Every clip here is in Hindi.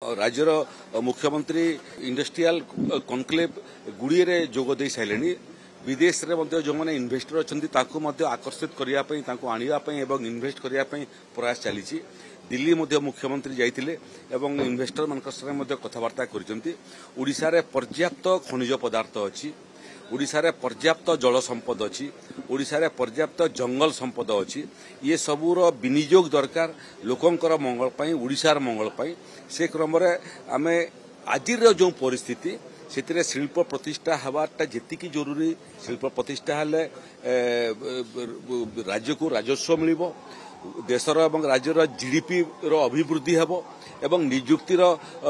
राज्यर मुख्यमंत्री इंडस्ट्रियल कनक्लेव गुड़िए जोग दे सारे विदेश रे जो मैंने इन्वेस्टर अच्छा आकर्षित करने आने एवं इन्वेस्ट करने प्रयास चली दिल्ली मुख्यमंत्री जाइए एवं इन्वेस्टर मान कथबार्ता कर पर्याप्त खनिज पदार्थ अच्छी ओडिशा रे पर्याप्त जल संपद अच्छी ओडिशा रे पर्याप्त जंगल संपद अच्छी ये सबूर विनियोग दरकार लोकंकर मंगल पाई ओडिशार मंगल पाई से क्रम आम आज जो परिस्थिति से शिल्प प्रतिष्ठा हवाटा जी जरूरी शिल्प प्रतिष्ठा हेले राज्य को राजस्व मिल देशर एवं राज्यर जीडीपी अभिवृद्धि हेबो एवं निजुक्तिर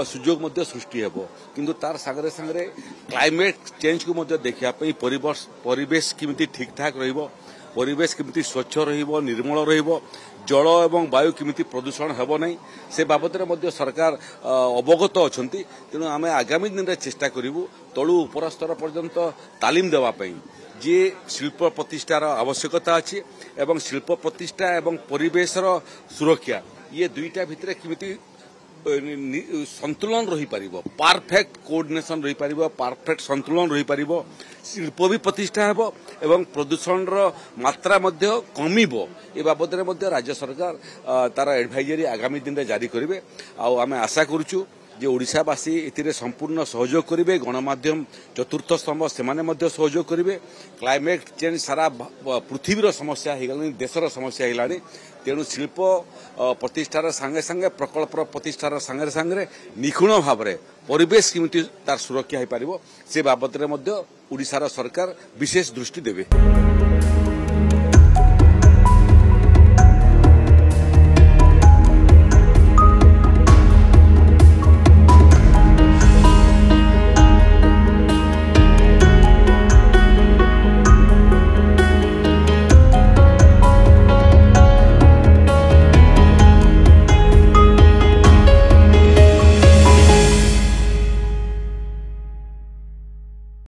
सुजोग सृष्टि हेबो किंतु तार सागरे सागरे क्लाइमेट चेंज को देखा परिवेश किमिति ठीक ठाक रहिबो परिवेश किमिति स्वच्छ रहिबो निर्मल रहिबो जल एवं वायु किमिति प्रदूषण हेबो नहीं से बाबद सरकार अवगत अछंती तेणु आम आगामी दिन में चेष्टा करूँ तलु उपरस्तर पर्यंत तालीम देवाई जी शिल्प प्रतिष्ठार आवश्यकता अच्छी एवं शिल्प प्रतिष्ठा एवं परिवेशर सुरक्षा ये दुईटा भितर किमिति संतुलन रही पारिबो परफेक्ट कोऑर्डिनेशन रही पारिबो परफेक्ट संतुलन रही पारिबो शिल्प भी प्रतिष्ठा हेबो एवं प्रदूषण मात्रा मध्य कमिबो ए बाबद में राज्य सरकार तार एडवाइजरी आगामी दिन में जारी करेंगे आम आशा करुचु जे ओडिशावासी एथिरे संपूर्ण सहयोग करेंगे गणमाध्यम चतुर्थ स्तंभ से सहयोग करेंगे क्लाइमेट चेंज सारा पृथ्वीर समस्या हो देशर समस्या है तेणु शिल्प प्रतिष्ठार सांगे सांगे प्रकल्पर प्रतिष्ठार सांगे सांगे निखुण भाव में परिवेश किमिति तार सुरक्षा हो पारिबो से बाबद में ओडिशार सरकार विशेष दृष्टि देवे।